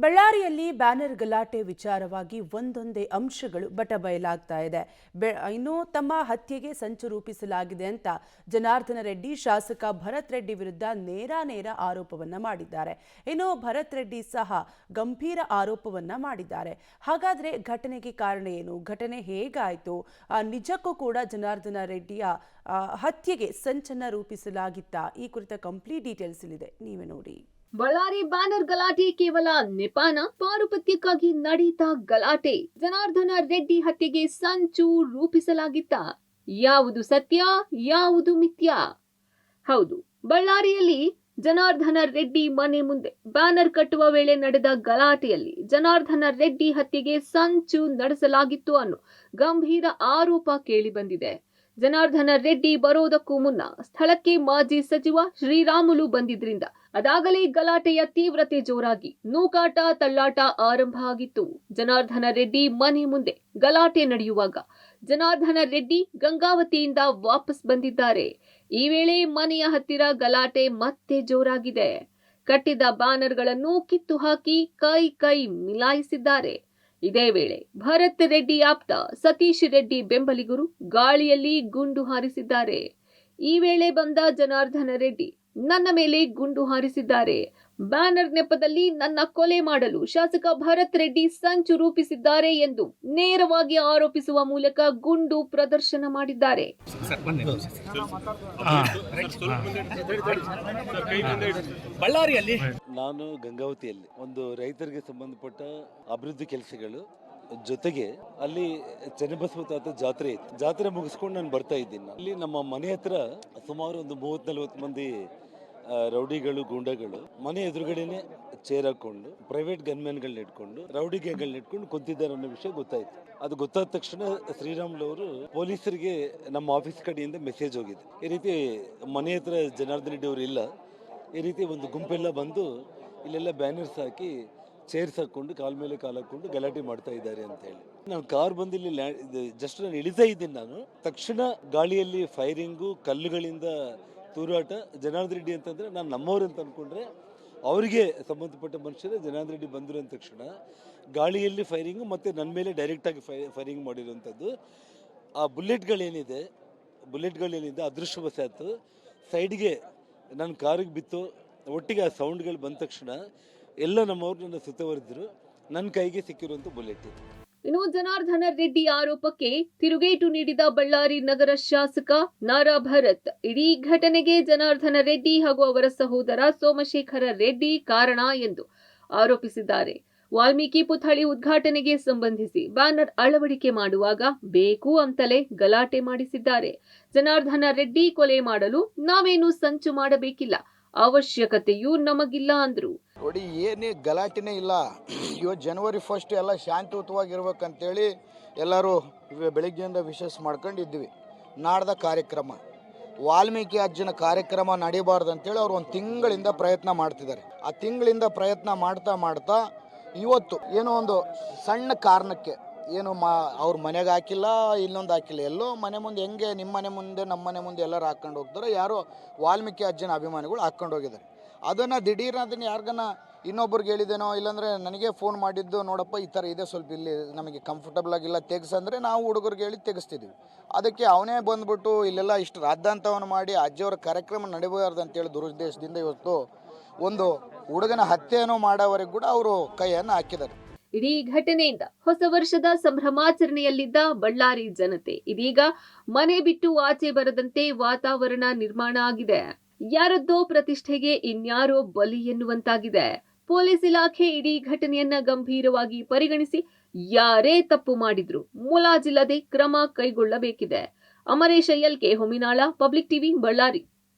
ಬಳ್ಳಾರಿಯಲ್ಲಿ ಬ್ಯಾನರ್ ಗಲಾಟೆ ವಿಚಾರವಾಗಿ ಒಂದೊಂದೇ ಅಂಶಗಳು ಬಟಬಯಲಾಗ್ತಾ ಇದೆ. ಇನ್ನು ತಮ್ಮ ಹತ್ಯೆಗೆ ಸಂಚು ರೂಪಿಸಲಾಗಿದೆ ಅಂತ ಜನಾರ್ದನ ರೆಡ್ಡಿ ಶಾಸಕ ಭರತ್ ರೆಡ್ಡಿ ವಿರುದ್ಧ ನೇರ ಆರೋಪವನ್ನ ಮಾಡಿದ್ದಾರೆ. ಇನ್ನು ಭರತ್ ರೆಡ್ಡಿ ಸಹ ಗಂಭೀರ ಆರೋಪವನ್ನ ಮಾಡಿದ್ದಾರೆ. ಹಾಗಾದ್ರೆ ಘಟನೆಗೆ ಕಾರಣ ಏನು, ಘಟನೆ ಹೇಗಾಯಿತು, ನಿಜಕ್ಕೂ ಕೂಡ ಜನಾರ್ದನ ರೆಡ್ಡಿಯ ಹತ್ಯೆಗೆ ಸಂಚನ್ನ ರೂಪಿಸಲಾಗಿತ್ತಾ, ಈ ಕುರಿತ ಕಂಪ್ಲೀಟ್ ಡೀಟೇಲ್ಸ್ ಇಲ್ಲಿದೆ, ನೀವೇ ನೋಡಿ. ಬಳ್ಳಾರಿ ಬ್ಯಾನರ್ ಗಲಾಟೆ ಕೇವಲ ನೆಪಾನ? ಪಾರುಪತ್ಯಕ್ಕಾಗಿ ನಡೆಯುತ್ತಾ ಗಲಾಟೆ? ಜನಾರ್ದನ ರೆಡ್ಡಿ ಹತ್ಯೆಗೆ ಸಂಚು ರೂಪಿಸಲಾಗಿತ್ತ? ಯಾವುದು ಸತ್ಯ, ಯಾವುದು ಮಿಥ್ಯ? ಹೌದು, ಬಳ್ಳಾರಿಯಲ್ಲಿ ಜನಾರ್ದನ ರೆಡ್ಡಿ ಮನೆ ಮುಂದೆ ಬ್ಯಾನರ್ ಕಟ್ಟುವ ವೇಳೆ ನಡೆದ ಗಲಾಟೆಯಲ್ಲಿ ಜನಾರ್ದನ ರೆಡ್ಡಿ ಹತ್ಯೆಗೆ ಸಂಚು ನಡೆಸಲಾಗಿತ್ತು ಅನ್ನೋ ಗಂಭೀರ ಆರೋಪ ಕೇಳಿ ಬಂದಿದೆ. ಜನಾರ್ದನ ರೆಡ್ಡಿ ಬರೋದಕ್ಕೂ ಮುನ್ನ ಸ್ಥಳಕ್ಕೆ ಮಾಜಿ ಸಚಿವ ಶ್ರೀರಾಮುಲು ಬಂದಿದ್ರಿಂದ ಅದಾಗಲೇ ಗಲಾಟೆಯ ತೀವ್ರತೆ ಜೋರಾಗಿ ನೂಕಾಟ ತಳ್ಳಾಟ ಆರಂಭ ಆಗಿತ್ತು. ಜನಾರ್ದನ ರೆಡ್ಡಿ ಮನೆ ಮುಂದೆ ಗಲಾಟೆ ನಡೆಯುವಾಗ ಜನಾರ್ದನ ರೆಡ್ಡಿ ಗಂಗಾವತಿಯಿಂದ ವಾಪಸ್ ಬಂದಿದ್ದಾರೆ. ಈ ವೇಳೆ ಮನೆಯ ಹತ್ತಿರ ಗಲಾಟೆ ಮತ್ತೆ ಜೋರಾಗಿದೆ. ಕಟ್ಟಿದ ಬ್ಯಾನರ್ಗಳನ್ನು ಕಿತ್ತು ಹಾಕಿ ಕೈ ಮಿಲಾಯಿಸಿದ್ದಾರೆ. ಇದೇ ವೇಳೆ ಭರತ್ ರೆಡ್ಡಿ ಆಪ್ತ ಸತೀಶ್ ರೆಡ್ಡಿ ಬೆಂಬಲಿಗರು ಗಾಳಿಯಲ್ಲಿ ಗುಂಡು ಹಾರಿಸಿದ್ದಾರೆ. ಈ ವೇಳೆ ಬಂದ ಜನಾರ್ದನ ರೆಡ್ಡಿ ನನ್ನ ಮೇಲೆ ಗುಂಡು ಹಾರಿಸಿದ್ದಾರೆ, ಬ್ಯಾನರ್ ನೆಪದಲ್ಲಿ ನನ್ನ ಕೊಲೆ ಮಾಡಲು ಶಾಸಕ ಭರತ್ ರೆಡ್ಡಿ ಸಂಚು ರೂಪಿಸಿದ್ದಾರೆ ಎಂದು ನೇರವಾಗಿ ಆರೋಪಿಸುವ ಮೂಲಕ ಗುಂಡು ಪ್ರದರ್ಶನ ಮಾಡಿದ್ದಾರೆ. ಬಳ್ಳಾರಿಯಲ್ಲಿ ನಾನು ಗಂಗಾವತಿಯಲ್ಲಿ ಒಂದು ರೈತರಿಗೆ ಸಂಬಂಧಪಟ್ಟ ಅಭಿವೃದ್ಧಿ ಕೆಲಸಗಳು ಜೊತೆಗೆ ಅಲ್ಲಿ ಚನ್ನಬಸವ ತಾತ ಜಾತ್ರೆ ಇತ್ತು. ಜಾತ್ರೆ ಮುಗಿಸ್ಕೊಂಡು ನಾನು ಬರ್ತಾ ಇದ್ದೀನಿ. ಅಲ್ಲಿ ನಮ್ಮ ಮನೆ ಹತ್ರ ಸುಮಾರು ಒಂದು 30-40 ಮಂದಿ ರೌಡಿಗಳು ಗೂಂಡಗಳು ಮನೆ ಎದುರುಗಡೆನೆ ಚೇರ್ ಹಾಕೊಂಡು ಪ್ರೈವೇಟ್ ಗನ್ಮ್ಯಾನ್ಗಳನ್ನ ಇಟ್ಕೊಂಡು ರೌಡಿ ಗ್ಯಾಂಗ್ಗಳನ್ನ ಇಟ್ಕೊಂಡು ಕುಂತಿದ್ದಾರೆ ಅನ್ನೋ ವಿಷಯ ಗೊತ್ತಾಯ್ತು. ಅದು ಗೊತ್ತಾದ ತಕ್ಷಣ ಶ್ರೀರಾಮುಲು ಅವರು ಪೊಲೀಸರಿಗೆ ನಮ್ಮ ಆಫೀಸ್ ಕಡೆಯಿಂದ ಮೆಸೇಜ್ ಹೋಗಿದೆ, ಈ ರೀತಿ ಮನೆ ಹತ್ರ ಜನಾರ್ದನ ರೆಡ್ಡಿ ಅವರು ಇಲ್ಲ, ಈ ರೀತಿ ಒಂದು ಗುಂಪೆಲ್ಲ ಬಂದು ಇಲ್ಲೆಲ್ಲ ಬ್ಯಾನರ್ಸ್ ಹಾಕಿ ಚೇರ್ಸ್ ಹಾಕೊಂಡು ಕಾಲ ಮೇಲೆ ಕಾಲು ಹಾಕೊಂಡು ಗಲಾಟೆ ಮಾಡ್ತಾ ಇದ್ದಾರೆ ಅಂತ ಹೇಳಿ. ನಾನು ಕಾರ್ ಬಂದು ಇಲ್ಲಿ ಜಸ್ಟ್ ನಾನು ಇಳಿತಾ ಇದ್ದೀನಿ. ನಾನು ತಕ್ಷಣ ಗಾಳಿಯಲ್ಲಿ ಫೈರಿಂಗು, ಕಲ್ಲುಗಳಿಂದ ತೂರಾಟ. ಜನಾರ್ದನ ರೆಡ್ಡಿ ಅಂತಂದ್ರೆ ನಾನು ನಮ್ಮವ್ರು ಅಂತ ಅನ್ಕೊಂಡ್ರೆ ಅವರಿಗೆ ಸಂಬಂಧಪಟ್ಟ ಮನುಷ್ಯರೇ ಜನಾರ್ದನ ರೆಡ್ಡಿ ಬಂದರು ಅಂದ ತಕ್ಷಣ ಗಾಳಿಯಲ್ಲಿ ಫೈರಿಂಗು ಮತ್ತು ನನ್ನ ಮೇಲೆ ಡೈರೆಕ್ಟಾಗಿ ಫೈರಿಂಗ್ ಮಾಡಿರುವಂಥದ್ದು. ಆ ಬುಲೆಟ್ಗಳೇನಿದೆ ಅದೃಷ್ಟವಶಾತ್ ಸೈಡ್ಗೆ ನನ್ನ ಕಾರಿಗೆ ಬಿತ್ತು. ಒಟ್ಟಿಗೆ ಆ ಸೌಂಡ್ಗಳು ಬಂದ ತಕ್ಷಣ ಎಲ್ಲ ನಮ್ಮವ್ರು ನನ್ನ ಸುತ್ತುವರೆದ್ರು. ನನ್ನ ಕೈಗೆ ಸಿಕ್ಕಿರುವಂಥ ಬುಲೆಟ್ ಇದು. ಇನ್ನು ಜನಾರ್ದನ ರೆಡ್ಡಿ ಆರೋಪಕ್ಕೆ ತಿರುಗೇಟು ನೀಡಿದ ಬಳ್ಳಾರಿ ನಗರ ಶಾಸಕ ನಾರಾ ಭರತ್, ಇಡೀ ಘಟನೆಗೆ ಜನಾರ್ದನ ರೆಡ್ಡಿ ಹಾಗೂ ಅವರ ಸಹೋದರ ಸೋಮಶೇಖರ ರೆಡ್ಡಿ ಕಾರಣ ಎಂದು ಆರೋಪಿಸಿದ್ದಾರೆ. ವಾಲ್ಮೀಕಿ ಪುತ್ಥಳಿ ಉದ್ಘಾಟನೆಗೆ ಸಂಬಂಧಿಸಿ ಬ್ಯಾನರ್ ಅಳವಡಿಕೆ ಮಾಡುವಾಗ ಬೇಕು ಅಂತಲೇ ಗಲಾಟೆ ಮಾಡಿಸಿದ್ದಾರೆ. ಜನಾರ್ದನ ರೆಡ್ಡಿ ಕೊಲೆ ಮಾಡಲು ನಾವೇನು ಸಂಚು ಮಾಡಬೇಕಿಲ್ಲ, ಅವಶ್ಯಕತೆಯೂ ನಮಗಿಲ್ಲ ಅಂದ್ರು. ನೋಡಿ, ಏನೇ ಗಲಾಟೆನೇ ಇಲ್ಲ. ಇವತ್ತು ಜನವರಿ 1 ಎಲ್ಲ ಶಾಂತಿಯುತವಾಗಿರ್ಬೇಕಂತೇಳಿ ಎಲ್ಲರೂ ಬೆಳಿಗ್ಗೆಯಿಂದ ವಿಶೇಷ ಮಾಡ್ಕೊಂಡಿದ್ವಿ. ನಾಡ್ದ ಕಾರ್ಯಕ್ರಮ ವಾಲ್ಮೀಕಿ ಅಜ್ಜನ ಕಾರ್ಯಕ್ರಮ ನಡೀಬಾರ್ದು ಅಂತೇಳಿ ಅವ್ರು ಒಂದು ತಿಂಗಳಿಂದ ಪ್ರಯತ್ನ ಮಾಡ್ತಿದ್ದಾರೆ. ಆ ತಿಂಗಳಿಂದ ಪ್ರಯತ್ನ ಮಾಡ್ತಾ ಇವತ್ತು ಏನೋ ಒಂದು ಸಣ್ಣ ಕಾರಣಕ್ಕೆ ಏನು ಅವ್ರ ಮನೆಗೆ ಹಾಕಿಲ್ಲ, ಇನ್ನೊಂದು ಹಾಕಿಲ್ಲ, ಎಲ್ಲೋ ಮನೆ ಮುಂದೆ ಹೆಂಗೆ ನಿಮ್ಮ ಮನೆ ಮುಂದೆ ನಮ್ಮ ಮನೆ ಮುಂದೆ ಎಲ್ಲರೂ ಹಾಕ್ಕೊಂಡು ಹೋಗ್ತಾರೆ, ಯಾರೋ ವಾಲ್ಮೀಕಿ ಅಜ್ಜನ ಅಭಿಮಾನಿಗಳು ಹಾಕ್ಕೊಂಡು ಹೋಗಿದ್ದಾರೆ. ಅದನ್ನು ದಿಢೀರ್ನ ಅದನ್ನು ಯಾರಿಗನ ಇನ್ನೊಬ್ರಿಗೆ ಹೇಳಿದೇನೋ, ಇಲ್ಲಾಂದರೆ ನನಗೆ ಫೋನ್ ಮಾಡಿದ್ದು, ನೋಡಪ್ಪ ಈ ಥರ ಇದೆ, ಸ್ವಲ್ಪ ಇಲ್ಲಿ ನಮಗೆ ಕಂಫರ್ಟಬಲ್ ಆಗಿಲ್ಲ ತೆಗೆಸಂದರೆ ನಾವು ಹುಡುಗರಿಗೆ ಹೇಳಿ ತೆಗೆಸ್ತಿದ್ವಿ. ಅದಕ್ಕೆ ಅವನೇ ಬಂದ್ಬಿಟ್ಟು ಇಲ್ಲೆಲ್ಲ ಇಷ್ಟು ರಾದ್ದಾಂತವನ್ನು ಮಾಡಿ ಅಜ್ಜಿಯವರ ಕಾರ್ಯಕ್ರಮ ನಡೀಬಾರ್ದು ಅಂತೇಳಿ ದುರುದ್ದೇಶದಿಂದ ಇವತ್ತು ಒಂದು ಹುಡುಗನ ಹತ್ಯೆಯನ್ನು ಮಾಡೋವರೆಗೆ ಕೂಡ ಅವರು ಕೈಯನ್ನು ಹಾಕಿದ್ದಾರೆ. ಇಡೀ ಘಟನೆಯಿಂದ ಹೊಸ ವರ್ಷದ ಸಂಭ್ರಮಾಚರಣೆಯಲ್ಲಿದ್ದ ಬಳ್ಳಾರಿ ಜನತೆ ಇದೀಗ ಮನೆ ಬಿಟ್ಟು ಆಚೆ ಬರದಂತೆ ವಾತಾವರಣ ನಿರ್ಮಾಣ ಆಗಿದೆ. ಯಾರದ್ದೋ ಪ್ರತಿಷ್ಠೆಗೆ ಇನ್ಯಾರೋ ಬಲಿ ಎನ್ನುವಂತಾಗಿದೆ. ಪೊಲೀಸ್ ಇಲಾಖೆ ಇಡೀ ಘಟನೆಯನ್ನ ಗಂಭೀರವಾಗಿ ಪರಿಗಣಿಸಿ ಯಾರೇ ತಪ್ಪು ಮಾಡಿದ್ರು ಮುಲಾಜಿಲ್ಲದೆ ಕ್ರಮ ಕೈಗೊಳ್ಳಬೇಕಿದೆ. ಅಮರೇಶ ಎಲ್ಕೆ, ಹೊಮಿನಾಳ, ಪಬ್ಲಿಕ್ ಟಿವಿ, ಬಳ್ಳಾರಿ.